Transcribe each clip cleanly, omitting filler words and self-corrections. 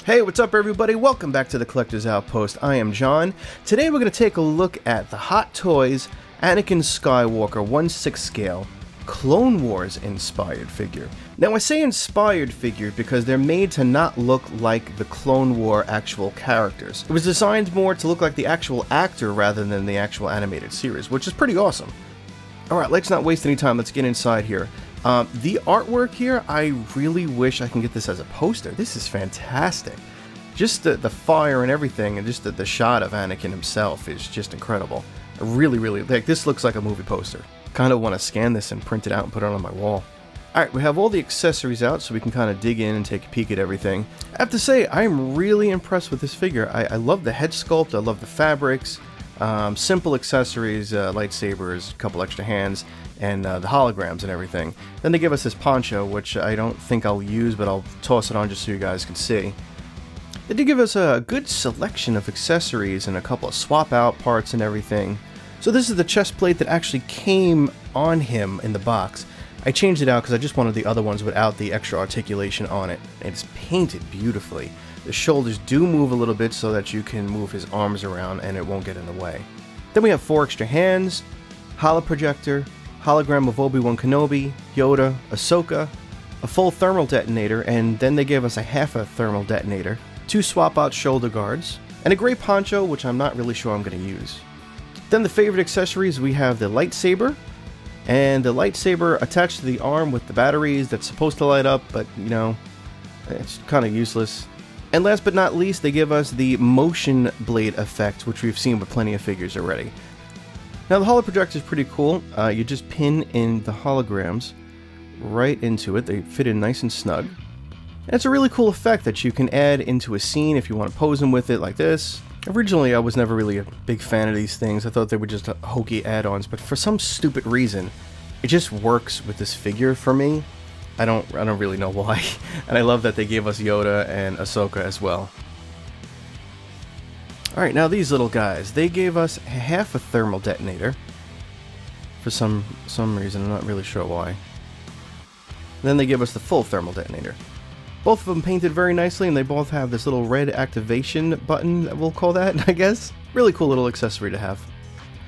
Hey, what's up everybody? Welcome back to the Collector's Outpost. I am John. Today we're going to take a look at the Hot Toys Anakin Skywalker 1/6 scale Clone Wars inspired figure. Now I say inspired figure because they're made to not look like the Clone War actual characters. It was designed more to look like the actual actor rather than the actual animated series, which is pretty awesome. Alright, let's not waste any time, let's get inside here. The artwork here, I really wish I can get this as a poster. This is fantastic. Just the fire and everything, and just the shot of Anakin himself is just incredible. I really, like, this looks like a movie poster. Kind of want to scan this and print it out and put it on my wall. Alright, we have all the accessories out so we can kind of dig in and take a peek at everything. I have to say, I'm really impressed with this figure. I love the head sculpt, I love the fabrics, simple accessories, lightsabers, a couple extra hands, and the holograms and everything. Then they give us this poncho, which I don't think I'll use, but I'll toss it on just so you guys can see. They did give us a good selection of accessories and a couple of swap out parts and everything. So this is the chest plate that actually came on him in the box. I changed it out because I just wanted the other ones without the extra articulation on it. It's painted beautifully. The shoulders do move a little bit so that you can move his arms around and it won't get in the way. Then we have 4 extra hands, holo projector, hologram of Obi-Wan Kenobi, Yoda, Ahsoka, a full thermal detonator, and then they gave us a half a thermal detonator, 2 swap-out shoulder guards, and a gray poncho, which I'm not really sure I'm going to use. Then the favorite accessories, we have the lightsaber, and the lightsaber attached to the arm with the batteries that's supposed to light up, but, you know, it's kind of useless. And last but not least, they give us the motion blade effect, which we've seen with plenty of figures already. Now the holo projector is pretty cool. You just pin in the holograms right into it. They fit in nice and snug. And it's a really cool effect that you can add into a scene if you want to pose them with it like this. Originally I was never really a big fan of these things. I thought they were just hokey add-ons, but for some stupid reason it just works with this figure for me. I don't really know why. And I love that they gave us Yoda and Ahsoka as well. Alright, now these little guys, they gave us half a thermal detonator. For some reason, I'm not really sure why. Then they give us the full thermal detonator. Both of them painted very nicely, and they both have this little red activation button, we'll call that, I guess. Really cool little accessory to have.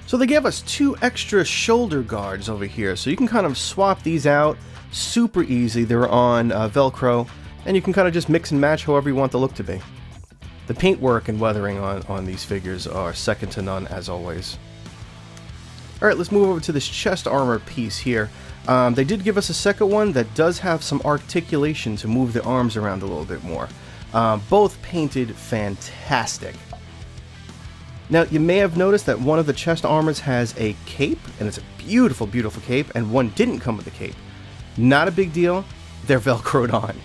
So they gave us 2 extra shoulder guards over here, so you can kind of swap these out super easy. They're on Velcro, and you can kind of just mix and match however you want the look to be. The paintwork and weathering on these figures are second to none, as always. Alright, let's move over to this chest armor piece here. They did give us a second one that does have some articulation to move the arms around a little bit more. Both painted fantastic. Now, you may have noticed that one of the chest armors has a cape, and it's a beautiful, beautiful cape, and one didn't come with a cape. Not a big deal, they're Velcroed on.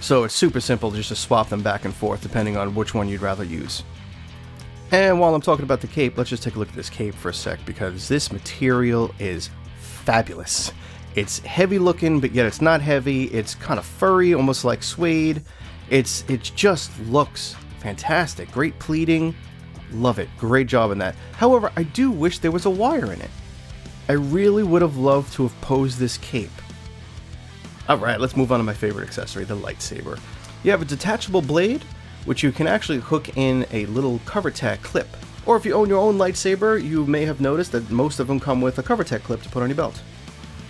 So it's super simple just to swap them back and forth depending on which one you'd rather use. And while I'm talking about the cape, let's just take a look at this cape for a sec, because this material is fabulous. It's heavy looking, but yet it's not heavy. It's kind of furry, almost like suede. It just looks fantastic. Great pleating. Love it. Great job in that. However, I do wish there was a wire in it. I really would have loved to have posed this cape. Alright, let's move on to my favorite accessory, the lightsaber. You have a detachable blade, which you can actually hook in a little Covertec Clip. Or if you own your own lightsaber, you may have noticed that most of them come with a Covertec Clip to put on your belt.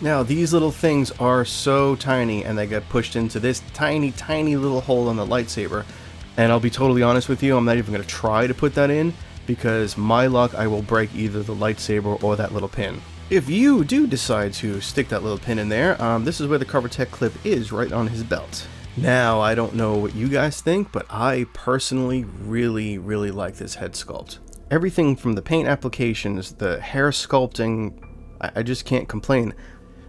Now, these little things are so tiny, and they get pushed into this tiny, tiny little hole on the lightsaber. And I'll be totally honest with you, I'm not even going to try to put that in, because my luck, I will break either the lightsaber or that little pin. If you do decide to stick that little pin in there, this is where the Covertec Clip is, right on his belt. Now, I don't know what you guys think, but I personally really like this head sculpt. Everything from the paint applications, the hair sculpting, I just can't complain.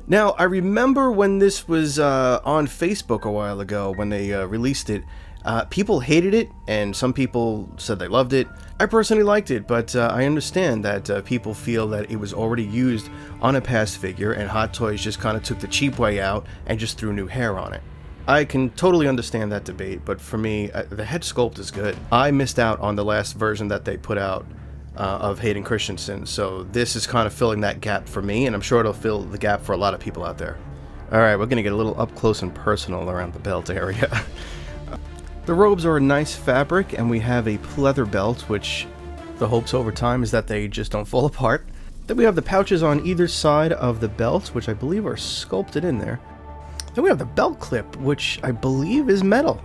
Now, I remember when this was on Facebook a while ago, when they released it, people hated it, and some people said they loved it. I personally liked it, but I understand that people feel that it was already used on a past figure, and Hot Toys just kind of took the cheap way out and just threw new hair on it. I can totally understand that debate, but for me, the head sculpt is good. I missed out on the last version that they put out of Hayden Christensen, so this is kind of filling that gap for me, and I'm sure it'll fill the gap for a lot of people out there. Alright, we're going to get a little up close and personal around the belt area. The robes are a nice fabric, and we have a pleather belt, which the hopes over time is that they just don't fall apart. Then we have the pouches on either side of the belt, which I believe are sculpted in there. Then we have the belt clip, which I believe is metal.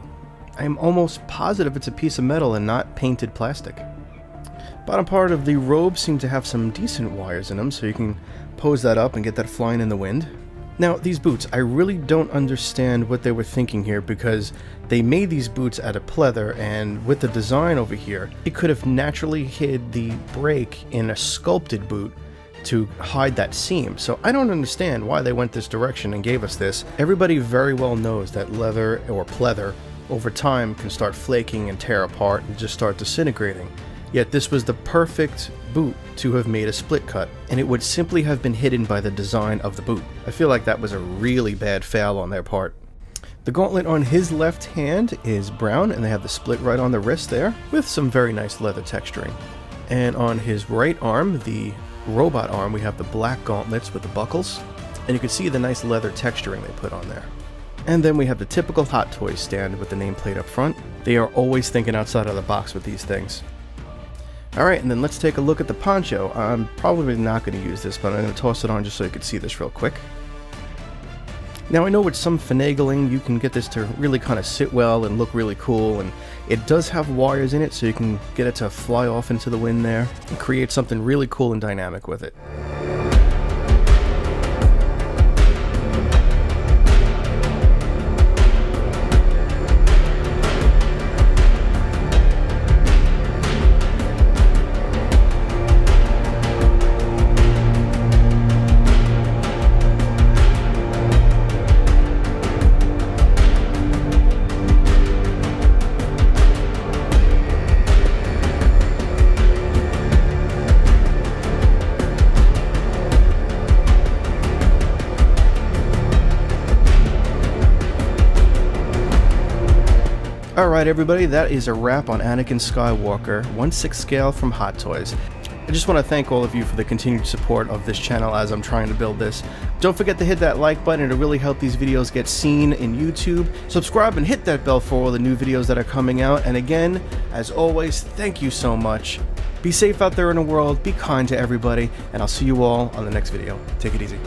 I'm almost positive it's a piece of metal and not painted plastic. Bottom part of the robe seems to have some decent wires in them, so you can pose that up and get that flying in the wind. Now, these boots, I really don't understand what they were thinking here, because they made these boots out of pleather, and with the design over here, it could have naturally hid the break in a sculpted boot to hide that seam. So I don't understand why they went this direction and gave us this. Everybody very well knows that leather or pleather over time can start flaking and tear apart and just start disintegrating. Yet this was the perfect boot to have made a split cut, and it would simply have been hidden by the design of the boot. I feel like that was a really bad fail on their part. The gauntlet on his left hand is brown, and they have the split right on the wrist there, with some very nice leather texturing. And on his right arm, the robot arm, we have the black gauntlets with the buckles, and you can see the nice leather texturing they put on there. And then we have the typical Hot Toys stand with the nameplate up front. They are always thinking outside of the box with these things. Alright, and then let's take a look at the poncho. I'm probably not going to use this, but I'm going to toss it on just so you can see this real quick. Now I know with some finagling you can get this to really kind of sit well and look really cool, and it does have wires in it so you can get it to fly off into the wind there and create something really cool and dynamic with it. Alright everybody, that is a wrap on Anakin Skywalker, 1/6 scale from Hot Toys. I just want to thank all of you for the continued support of this channel as I'm trying to build this. Don't forget to hit that like button, it'll really help these videos get seen in YouTube. Subscribe and hit that bell for all the new videos that are coming out. And again, as always, thank you so much. Be safe out there in the world, be kind to everybody, and I'll see you all on the next video. Take it easy.